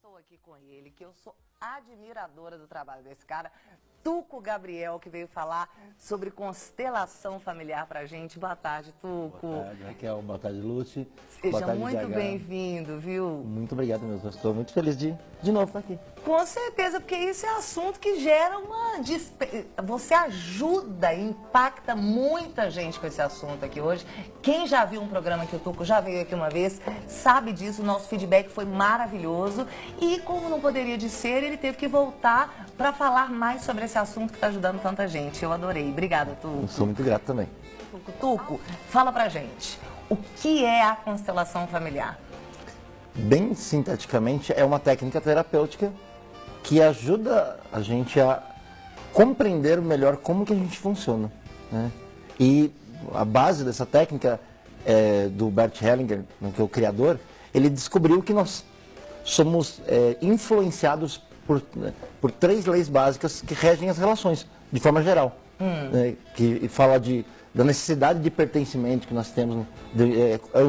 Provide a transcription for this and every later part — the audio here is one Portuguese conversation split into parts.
estou aqui com ele, que eu sou admiradora do trabalho desse cara, Tuco Gabriel, que veio falar sobre constelação familiar pra gente. Boa tarde, Tuco. Boa tarde, Raquel. Boa tarde, Lúcia. Seja muito bem-vindo, viu? Muito obrigado mesmo. Estou muito feliz de novo estar aqui. Com certeza, porque isso é assunto que gera uma... Você ajuda, impacta muita gente com esse assunto aqui hoje. Quem já viu um programa que o Tuco já veio aqui uma vez, sabe disso, o nosso feedback foi maravilhoso. E como não poderia de ser, ele teve que voltar para falar mais sobre esse assunto que está ajudando tanta gente. Eu adorei. Obrigada, Tuco. Eu sou muito grato também. Tuco, fala pra gente, o que é a constelação familiar? Bem sinteticamente, é uma técnica terapêutica que ajuda a gente a compreender melhor como que a gente funciona, né? E a base dessa técnica é do Bert Hellinger, que é o criador. Ele descobriu que nós somos influenciados por 3 leis básicas que regem as relações, de forma geral. Que fala da necessidade de pertencimento que nós temos, é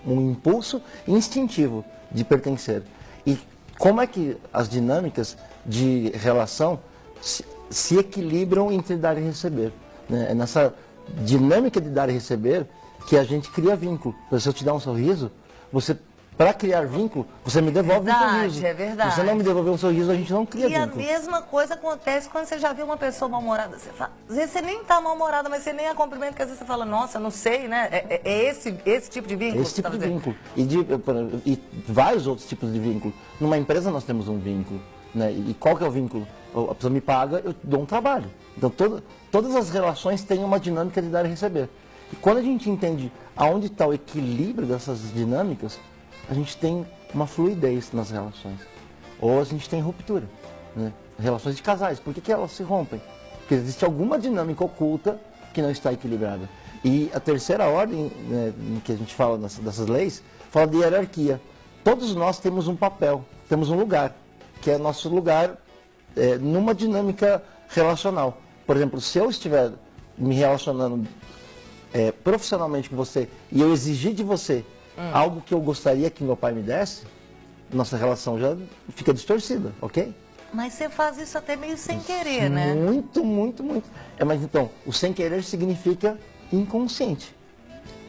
um impulso instintivo de pertencer. E como é que as dinâmicas de relação se equilibram entre dar e receber, né? É nessa dinâmica de dar e receber que a gente cria vínculo. Se eu te dar um sorriso, para criar vínculo, você me devolve um sorriso. É verdade. Se você não me devolver um sorriso, a gente não cria vínculo. E a mesma coisa acontece quando você já viu uma pessoa mal-humorada. Às vezes você nem está mal-humorada, mas você nem a cumprimenta, porque às vezes você fala, nossa, não sei, né? É esse tipo de vínculo? Esse tipo de vínculo. E vários outros tipos de vínculo. Numa empresa nós temos um vínculo, né? E qual que é o vínculo? A pessoa me paga, eu dou um trabalho. Então todas as relações têm uma dinâmica de dar e receber. E quando a gente entende aonde está o equilíbrio dessas dinâmicas, a gente tem uma fluidez nas relações. Ou a gente tem ruptura, né? Relações de casais, por que elas se rompem? Porque existe alguma dinâmica oculta que não está equilibrada. E a terceira ordem, né, que a gente fala dessas leis, fala de hierarquia. Todos nós temos um papel, temos um lugar, que é nosso lugar numa dinâmica relacional. Por exemplo, se eu estiver me relacionando profissionalmente com você e eu exigir de você algo que eu gostaria que meu pai me desse, nossa relação já fica distorcida, ok? Mas você faz isso até meio sem querer, né? Muito, muito, muito. Mas então, o sem querer significa inconsciente.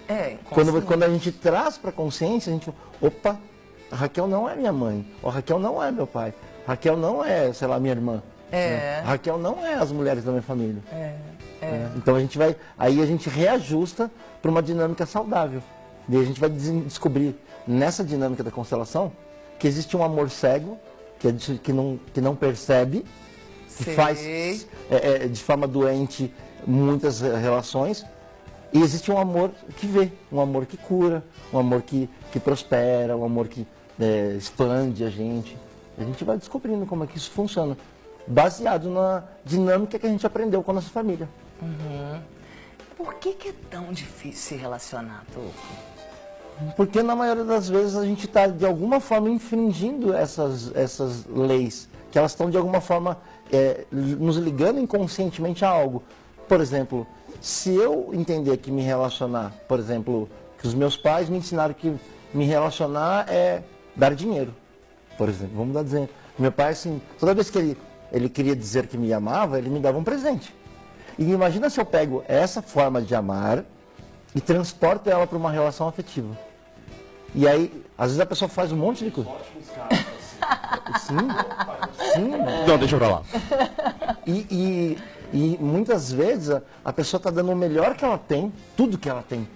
Inconsciente. Quando a gente traz para a consciência, a gente fala, opa, a Raquel não é minha mãe, ou a Raquel não é meu pai, a Raquel não é, sei lá, minha irmã. Né? A Raquel não é as mulheres da minha família. Então aí a gente reajusta para uma dinâmica saudável. E a gente vai descobrir nessa dinâmica da constelação que existe um amor cego, que não percebe, que faz de forma doente muitas relações, e existe um amor que vê, um amor que cura, um amor que prospera, um amor que expande a gente. A gente vai descobrindo como é que isso funciona, baseado na dinâmica que a gente aprendeu com a nossa família. Por que é tão difícil se relacionar, Tuco? Porque na maioria das vezes a gente está de alguma forma infringindo essas leis, que elas estão de alguma forma nos ligando inconscientemente a algo. Por exemplo, se eu entender que me relacionar, por exemplo, que os meus pais me ensinaram que me relacionar é dar dinheiro, por exemplo, vamos dar exemplo. Meu pai, assim, toda vez que ele queria dizer que me amava, ele me dava um presente. E imagina se eu pego essa forma de amar e transporto ela para uma relação afetiva. E aí, às vezes a pessoa faz um monte de coisa. Sim. Não, deixa pra lá. E muitas vezes a pessoa está dando o melhor que ela tem, tudo que ela tem.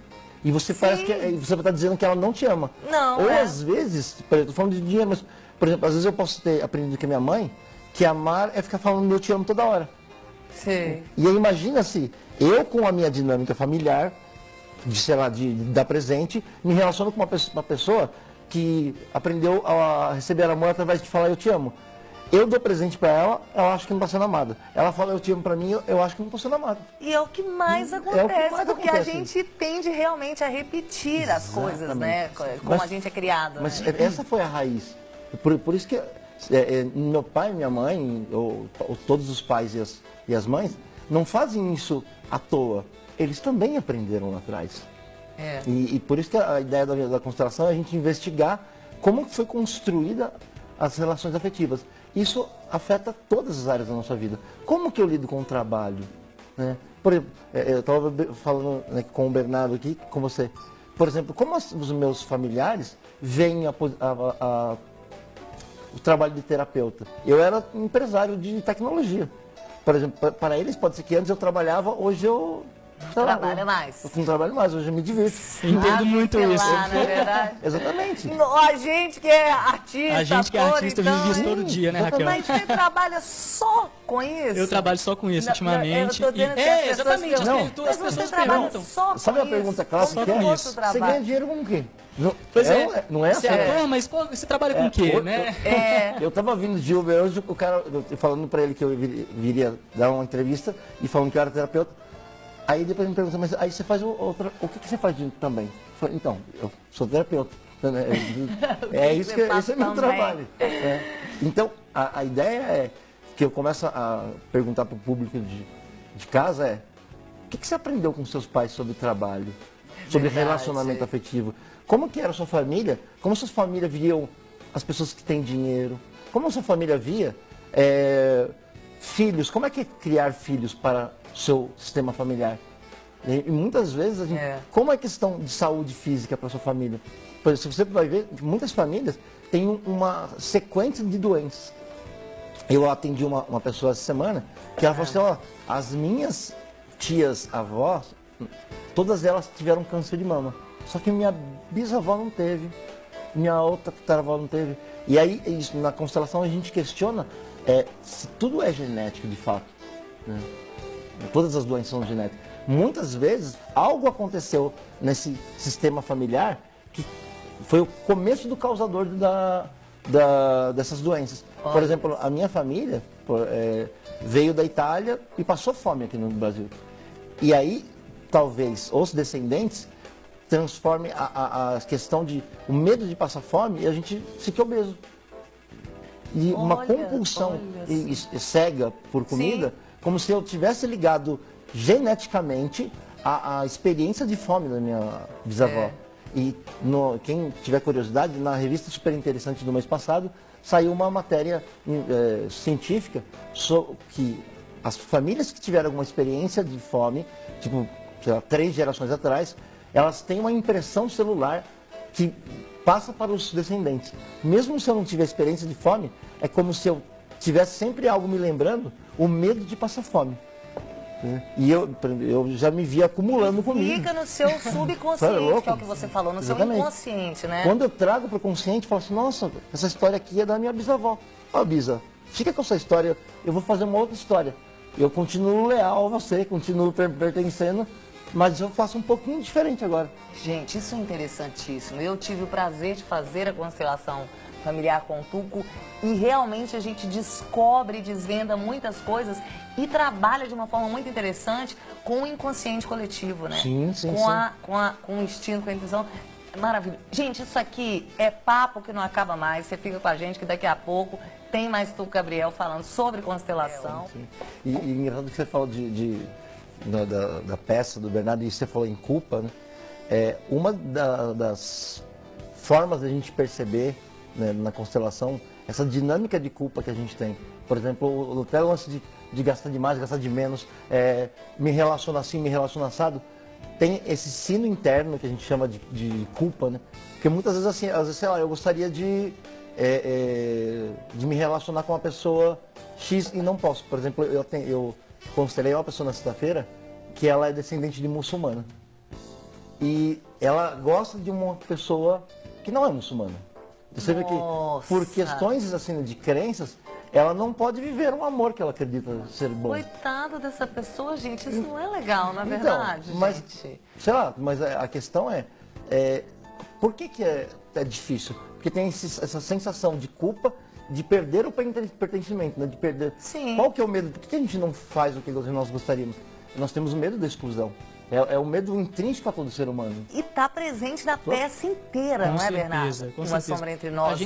E você parece que você está dizendo que ela não te ama. Não. Ou às vezes, por exemplo, estou falando de dinheiro, mas, por exemplo, às vezes eu posso ter aprendido com a minha mãe que amar é ficar falando eu te amo toda hora. Sim. E aí imagina se eu, com a minha dinâmica familiar, de dar presente, me relaciono com uma pessoa que aprendeu a receber amor através de falar eu te amo. Eu dou presente para ela acha que não está sendo amada. Ela fala eu te amo para mim, eu acho que não estou sendo amada. E é o que mais acontece, porque a gente tende realmente a repetir as coisas, né? Como a gente é criado. Mas né? essa foi a raiz. Por isso que meu pai e minha mãe, ou todos os pais e as mães, não fazem isso à toa. Eles também aprenderam lá atrás. E por isso que a ideia da constelação é a gente investigar como foi construída as relações afetivas. Isso afeta todas as áreas da nossa vida. Como que eu lido com o trabalho? Né? Por exemplo, eu estava falando, né, com o Bernardo aqui, com você. Por exemplo, como os meus familiares veem o trabalho de terapeuta? Eu era empresário de tecnologia. Por exemplo, para eles pode ser que antes eu trabalhava, hoje eu... Trabalha mais. Eu não trabalho mais, hoje eu me divirto. Entendo muito isso. Lá, não é verdade? Exatamente. A gente que é artista, A gente que é artista então, vive isso todo dia, né, Raquel? Mas você trabalha só com isso? Eu trabalho só com isso ultimamente. Eu tô dizendo que as pessoas exatamente. perguntam, As mas pessoas você trabalha perguntam. só com Sabe a isso? pergunta clássica que Como é? outro Você trabalho? ganha dinheiro com o quê? Pois é. Não é Você assim? é ator, mas você trabalha com o quê, né? Eu tava vindo de Uber hoje, o cara, eu falando pra ele que eu viria dar uma entrevista e falando que eu era terapeuta. Aí depois ele me pergunta, mas aí você faz o que você faz também? Eu falei, então, eu sou terapeuta. Esse é meu trabalho. Então, a ideia é que eu começo a perguntar para o público de casa o que você aprendeu com seus pais sobre trabalho, sobre relacionamento afetivo? Como que era a sua família? Como a sua família viam as pessoas que têm dinheiro? Como a sua família via filhos? Como é que é criar filhos para o seu sistema familiar? E muitas vezes, como é a questão de saúde física para a sua família? Por exemplo, você vai ver que muitas famílias têm uma sequência de doenças. Eu atendi uma pessoa essa semana que ela falou assim, ó, as minhas tias avós, todas elas tiveram câncer de mama. Só que minha bisavó não teve, minha outra tataravó não teve. E aí, na constelação, a gente questiona se tudo é genético de fato. Né? Todas as doenças são genéticas. Muitas vezes, algo aconteceu nesse sistema familiar que foi o começo do causador dessas doenças. Por exemplo, a minha família veio da Itália e passou fome aqui no Brasil. E aí, talvez, os descendentes transformem a questão de o medo de passar fome e a gente fique obeso. E uma compulsão cega por comida, como se eu tivesse ligado geneticamente a experiência de fome da minha bisavó. E quem tiver curiosidade, na revista super interessante do mês passado, saiu uma matéria científica sobre que as famílias que tiveram alguma experiência de fome, tipo, sei lá, 3 gerações atrás, elas têm uma impressão celular que passa para os descendentes. Mesmo se eu não tiver experiência de fome, é como se eu tivesse sempre algo me lembrando o medo de passar fome. E eu já me vi acumulando comigo. Fica no seu subconsciente, que é o que você falou, no seu inconsciente, né? Quando eu trago para o consciente, eu falo assim, nossa, essa história aqui é da minha bisavó. Ó, Bisa, fica com essa história, eu vou fazer uma outra história. Eu continuo leal a você, continuo pertencendo, mas eu faço um pouquinho diferente agora. Gente, isso é interessantíssimo. Eu tive o prazer de fazer a constelação familiar com o Tuco e realmente a gente descobre e desvenda muitas coisas e trabalha de uma forma muito interessante com o inconsciente coletivo, né? Sim. Com o instinto, com a intuição. Maravilha. Gente, isso aqui é papo que não acaba mais. Você fica com a gente que daqui a pouco tem mais Tuco Gabriel falando sobre constelação. E engraçado que você falou da peça do Bernardo e você falou em culpa, né? Uma das formas da gente perceber, né, na constelação, essa dinâmica de culpa que a gente tem. Por exemplo, até o lance de gastar demais, gastar de menos, me relaciono assim, me relaciono assado, tem esse sino interno que a gente chama de culpa, né? Porque muitas vezes, assim, às vezes, sei lá, eu gostaria de me relacionar com uma pessoa X e não posso. Por exemplo, eu constelei uma pessoa na sexta-feira que ela é descendente de muçulmana. E ela gosta de uma pessoa que não é muçulmana. Você vê que, por questões assim, de crenças, ela não pode viver um amor que ela acredita ser bom. Coitado dessa pessoa, gente, isso não é legal, na verdade, mas, gente. Sei lá, mas a questão por que é difícil? Porque tem essa sensação de culpa, de perder o pertencimento, né? De perder. Sim. Qual que é o medo? Por que a gente não faz o que nós gostaríamos? Nós temos medo da exclusão. É o medo intrínseco a todo ser humano. E está presente na peça inteira, não é, Bernardo? Uma sombra entre nós.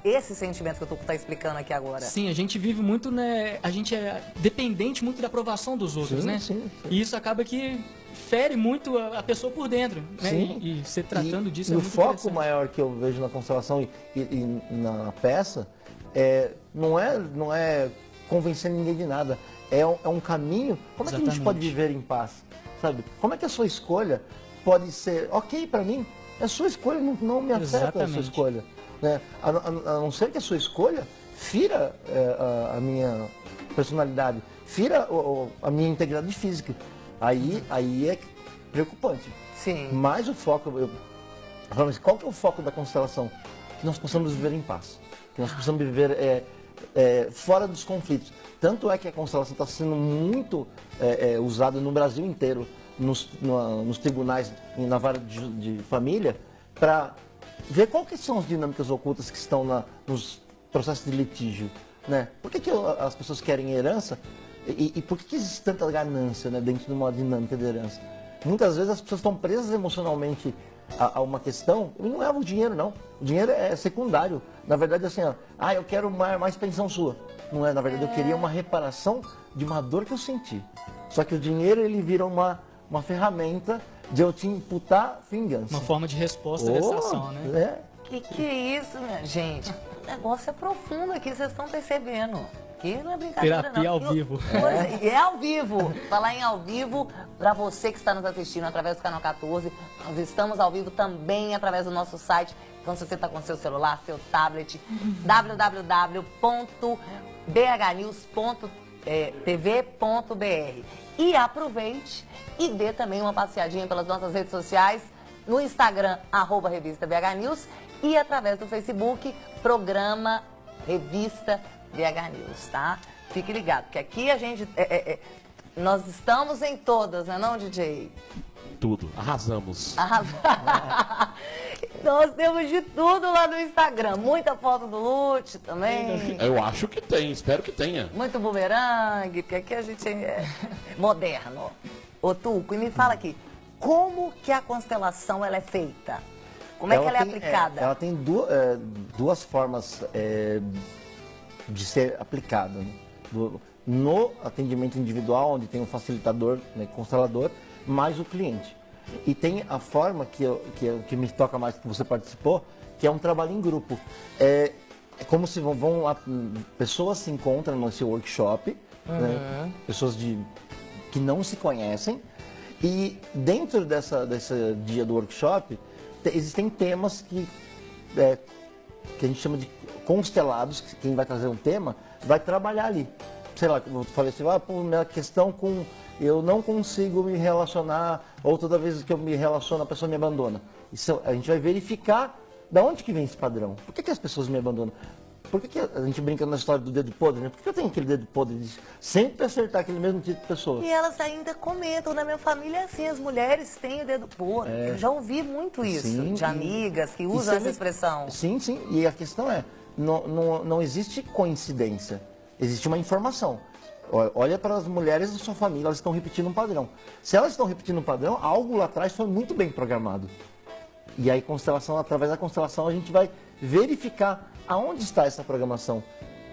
Esse sentimento que o Tuco está explicando aqui agora. Sim, a gente vive muito, né? A gente é dependente muito da aprovação dos outros, né? Sim. E isso acaba que fere muito a pessoa por dentro. Né? Sim. E você tratando disso e é o muito foco interessante. maior que eu vejo na constelação e na peça não é convencer ninguém de nada. É um caminho. Como é que a gente pode Exatamente. viver em paz? Sabe? Como é que a sua escolha pode ser ok para mim? É sua escolha, não me afeta a sua Exatamente. escolha. Né? A não ser que a sua escolha fira a minha personalidade, fira a minha integridade física. Aí é preocupante. Sim. Mas o foco, falando assim, qual que é o foco da constelação? Que nós possamos viver em paz, que nós possamos viver fora dos conflitos. Tanto é que a constelação está sendo muito usada no Brasil inteiro, nos tribunais, na vara de família, para ver quais que são as dinâmicas ocultas que estão nos processos de litígio. Né? Por que as pessoas querem herança e por que existe tanta ganância, né, dentro de uma dinâmica de herança? Muitas vezes as pessoas estão presas emocionalmente a uma questão e não é o dinheiro, não. O dinheiro é secundário. Na verdade, assim, eu quero mais pensão sua. Não é, na verdade, eu queria uma reparação de uma dor que eu senti. Só que o dinheiro, ele vira uma ferramenta de eu te imputar vingança. Uma forma de resposta dessa ação, né? Que é isso, minha gente? O negócio é profundo aqui, vocês estão percebendo. Que não é brincadeira, Terapia não. ao vivo. É ao vivo. Falar em ao vivo, para você que está nos assistindo através do Canal 14, nós estamos ao vivo também através do nosso site. Então, se você está com seu celular, seu tablet, www.bhnews.tv.br. E aproveite e dê também uma passeadinha pelas nossas redes sociais, no Instagram, @Revista BH News, e através do Facebook, programa Revista BH News, tá? Fique ligado, porque aqui a gente... nós estamos em todas, não é não, DJ? Tudo, arrasamos. Nós temos de tudo lá no Instagram. Muita foto do Lute também. Eu acho que tem, espero que tenha. Muito bumerangue, porque aqui a gente é moderno. Ô, Tuco, e me fala aqui, como que a constelação ela é feita? Como é que ela é aplicada? Ela tem duas formas de ser aplicada. Né? No atendimento individual, onde tem um facilitador, né, constelador, mais o cliente. E tem a forma que me toca mais, que você participou, que é um trabalho em grupo. É como se pessoas se encontram nesse workshop, né, pessoas que não se conhecem, e dentro desse dia do workshop, existem temas que a gente chama de constelados, que quem vai trazer um tema vai trabalhar ali. Sei lá, eu falei assim, minha questão com eu não consigo me relacionar, ou toda vez que eu me relaciono a pessoa me abandona. Isso, a gente vai verificar de onde que vem esse padrão. Por que as pessoas me abandonam? Por que a gente brinca na história do dedo podre, né? Por que eu tenho aquele dedo podre de sempre acertar aquele mesmo tipo de pessoa? E elas ainda comentam, na minha família é assim, as mulheres têm o dedo podre. Eu já ouvi muito isso, Sim, de amigas que usam essa expressão. Sim, sim. E a questão não existe coincidência. Existe uma informação. Olha para as mulheres da sua família, elas estão repetindo um padrão. Se elas estão repetindo um padrão, algo lá atrás foi muito bem programado. E aí, através da constelação, a gente vai verificar aonde está essa programação.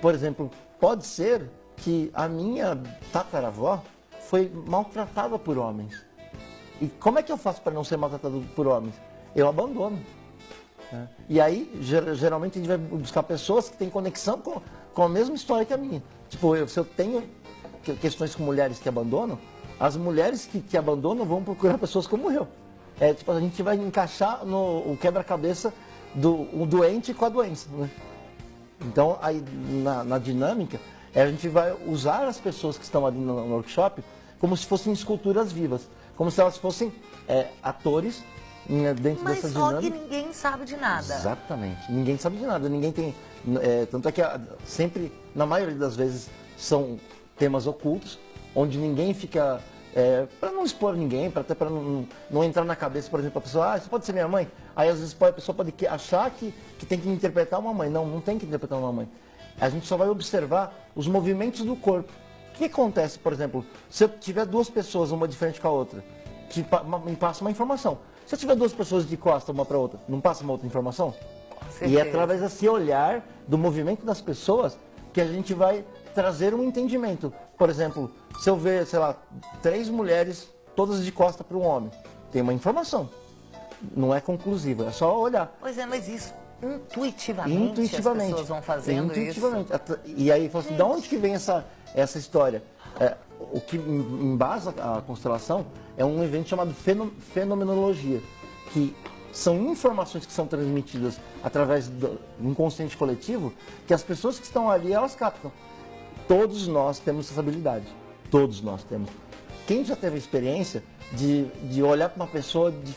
Por exemplo, pode ser que a minha tataravó foi maltratada por homens. E como é que eu faço para não ser maltratado por homens? Eu abandono. Né? E aí, geralmente, a gente vai buscar pessoas que têm conexão com a mesma história que a minha. Tipo, se eu tenho questões com mulheres que abandonam, as mulheres que abandonam vão procurar pessoas como eu. Tipo, a gente vai encaixar o quebra-cabeça do doente com a doença. Né? Então, aí, na dinâmica, a gente vai usar as pessoas que estão ali no workshop como se fossem esculturas vivas, como se elas fossem atores dentro dessa dinâmica. Mas só que ninguém sabe de nada. Exatamente. Ninguém sabe de nada. Ninguém tem... tanto é que sempre, na maioria das vezes, são temas ocultos, onde ninguém fica... para não expor ninguém, até para não entrar na cabeça, por exemplo, a pessoa, você pode ser minha mãe? Aí às vezes a pessoa pode achar que tem que interpretar uma mãe. Não tem que interpretar uma mãe. A gente só vai observar os movimentos do corpo. O que acontece, por exemplo, se eu tiver duas pessoas, uma de frente com a outra, que me passa uma informação. Se eu tiver duas pessoas de costa uma para outra, não passa uma outra informação? E é através desse olhar do movimento das pessoas que a gente vai trazer um entendimento. Por exemplo, se eu ver, sei lá, 3 mulheres todas de costa para o homem. Tem uma informação. Não é conclusiva, é só olhar. Pois é, mas isso intuitivamente as pessoas vão fazendo intuitivamente. E aí, fala assim, de onde que vem essa história? O que embasa a constelação é um evento chamado fenomenologia, que são informações que são transmitidas através do inconsciente coletivo, que as pessoas que estão ali, elas captam. Todos nós temos essa habilidade. Todos nós temos. Quem já teve a experiência de olhar para uma pessoa de,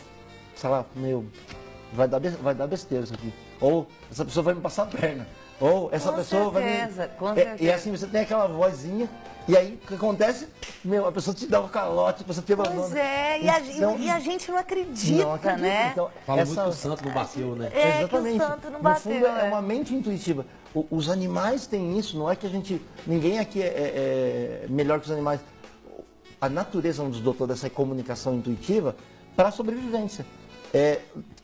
sei lá, vai dar besteira isso aqui. Ou essa pessoa vai me passar a perna. Ou essa pessoa vai me... Com certeza. E assim, você tem aquela vozinha, e aí o que acontece? A pessoa te dá um calote, você te abandona. Pois é, então, e a gente não acredita, né? Então, Fala muito que o santo não bateu, né? Exatamente. Que o santo não bateu. No fundo, é uma mente intuitiva. Os animais têm isso, não é que ninguém aqui é melhor que os animais. A natureza nos dotou dessa comunicação intuitiva para a sobrevivência.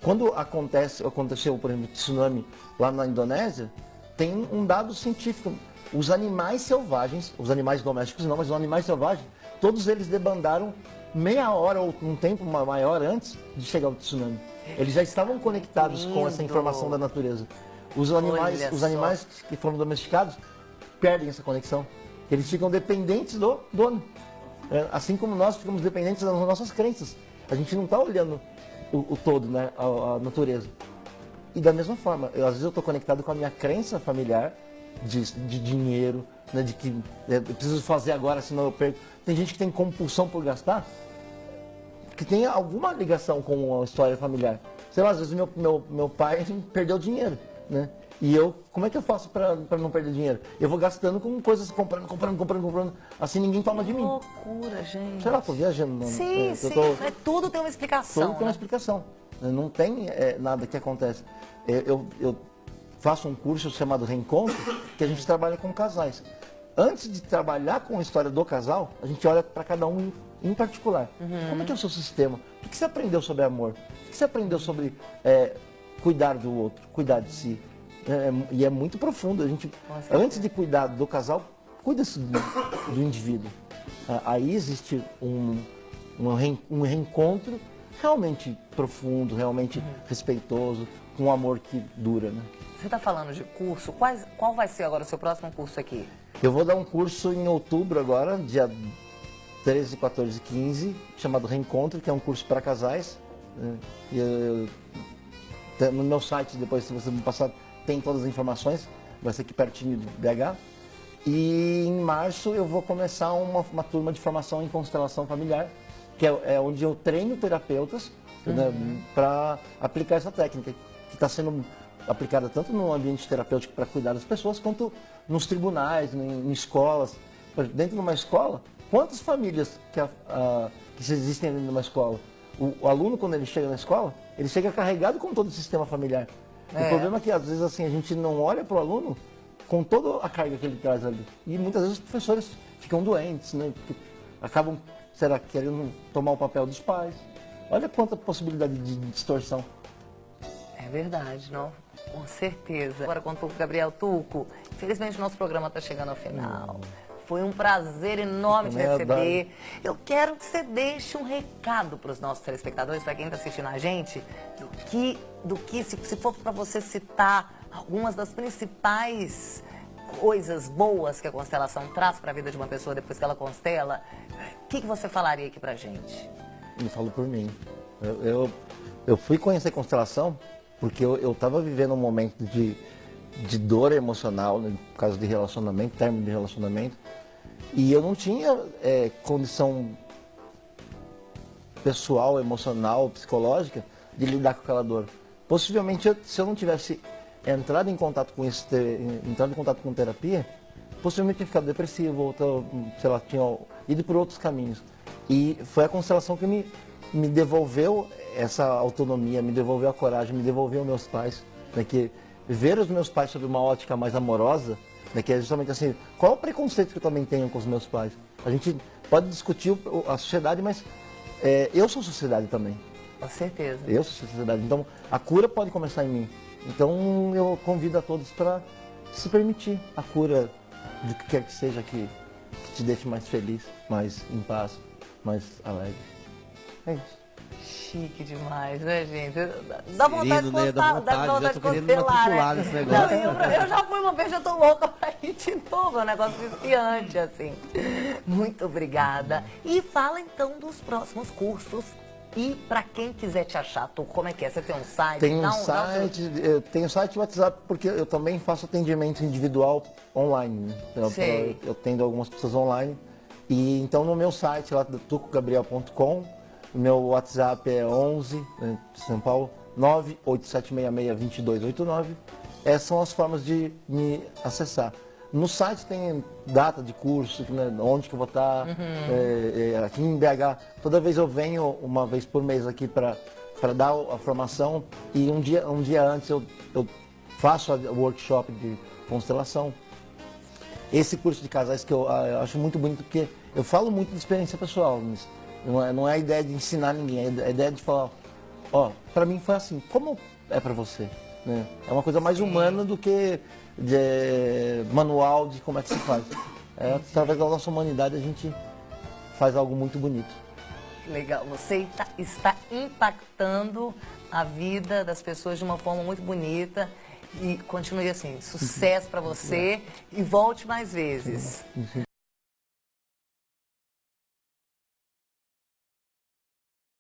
Quando aconteceu, por exemplo, tsunami lá na Indonésia, tem um dado científico. Os animais selvagens, os animais domésticos não, mas os animais selvagens, todos eles debandaram meia hora ou um tempo maior antes de chegar o tsunami. Eles já estavam conectados com essa informação da natureza. Os animais que foram domesticados perdem essa conexão. Eles ficam dependentes do dono. Assim como nós ficamos dependentes das nossas crenças. A gente não está olhando o todo, né, a natureza. E da mesma forma, às vezes eu estou conectado com a minha crença familiar de dinheiro, né, de que eu preciso fazer agora, senão eu perco. Tem gente que tem compulsão por gastar, que tem alguma ligação com a história familiar. Sei lá, às vezes meu pai perdeu dinheiro, né? E como é que eu faço para não perder dinheiro? Eu vou gastando com coisas, comprando. Assim ninguém toma de mim. Que loucura, gente. Sei lá, tô viajando. Sim. Tudo tem uma explicação. Tudo tem uma explicação. Não tem nada que acontece. Eu faço um curso chamado Reencontro, que a gente trabalha com casais. Antes de trabalhar com a história do casal, a gente olha para cada um em particular. Como é que é o seu sistema? O que você aprendeu sobre amor? O que você aprendeu sobre cuidar do outro, cuidar de si? E é muito profundo. A gente, antes de cuidar do casal, cuida-se do indivíduo. Aí existe um reencontro realmente profundo, realmente respeitoso, com um amor que dura, né? Você está falando de curso, qual vai ser agora o seu próximo curso aqui? Eu vou dar um curso em outubro agora, dia 13, 14 e 15, chamado Reencontro, que é um curso para casais. No meu site, depois se você me passar, tem todas as informações, vai ser aqui pertinho de BH. E em março eu vou começar uma turma de formação em constelação familiar, que é onde eu treino terapeutas, né, para aplicar essa técnica, que está sendo aplicada tanto no ambiente terapêutico para cuidar das pessoas, quanto nos tribunais, em escolas. Dentro de uma escola, quantas famílias que existem dentro de uma escola? O aluno, quando ele chega na escola, ele chega carregado com todo o sistema familiar. O problema é que, às vezes, assim, a gente não olha para o aluno com toda a carga que ele traz ali. E muitas vezes os professores ficam doentes, né? Acabam, será, querendo tomar o papel dos pais. Olha quanta possibilidade de distorção. É verdade, não? Com certeza. Agora com o Tuco, Gabriel Tuco, infelizmente o nosso programa está chegando ao final. Foi um prazer enorme te receber. Eu quero que você deixe um recado para os nossos telespectadores, para quem está assistindo a gente, do que se for para você citar algumas das principais coisas boas que a constelação traz para a vida de uma pessoa depois que ela constela, o que você falaria aqui para a gente? Eu falo por mim. Eu fui conhecer constelação porque eu estava vivendo um momento de dor emocional, né, por causa de relacionamento, término de relacionamento, e eu não tinha condição pessoal, emocional, psicológica de lidar com aquela dor. Possivelmente, se eu não tivesse entrado em contato com isso, entrado em contato com terapia, possivelmente tinha ficado depressivo, ou, sei lá, tinha ido por outros caminhos. E foi a constelação que me devolveu essa autonomia, me devolveu a coragem, me devolveu meus pais, né, que ver os meus pais sob uma ótica mais amorosa, né, que é justamente assim, qual é o preconceito que eu também tenho com os meus pais? A gente pode discutir a sociedade, mas eu sou sociedade também. Com certeza. Eu sou sociedade, então a cura pode começar em mim. Então eu convido a todos para se permitir a cura do que quer que seja que te deixe mais feliz, mais em paz, mais alegre. É isso. Chique demais, né, gente? Dá vontade de né? contar, dá vontade de constelar, né? Nesse negócio. Não, eu já fui uma vez, já tô louca pra ir de novo, é um negócio viciante, assim. Muito obrigada. E fala então dos próximos cursos. E para quem quiser te achar, tu, como é que é? Você tem um site? Tem um site, eu tenho site e WhatsApp, porque eu também faço atendimento individual online. Né? Então, Sei. eu atendo algumas pessoas online. E então no meu site, lá, tucogabriel.com, o meu WhatsApp é 11, né, São Paulo, 987662289. Essas são as formas de me acessar. No site tem data de curso, né, onde que eu vou estar, aqui em BH. Toda vez eu venho uma vez por mês aqui para dar a formação e um dia antes eu faço o workshop de constelação. Esse curso de casais que eu acho muito bonito porque eu falo muito de experiência pessoal. Não é a ideia de ensinar ninguém, é a ideia de falar, ó, para mim foi assim, como é para você? Né? É uma coisa mais humana do que manual de como é que se faz. Através da nossa humanidade a gente faz algo muito bonito. Legal, você está impactando a vida das pessoas de uma forma muito bonita e continue assim, sucesso para você e volte mais vezes.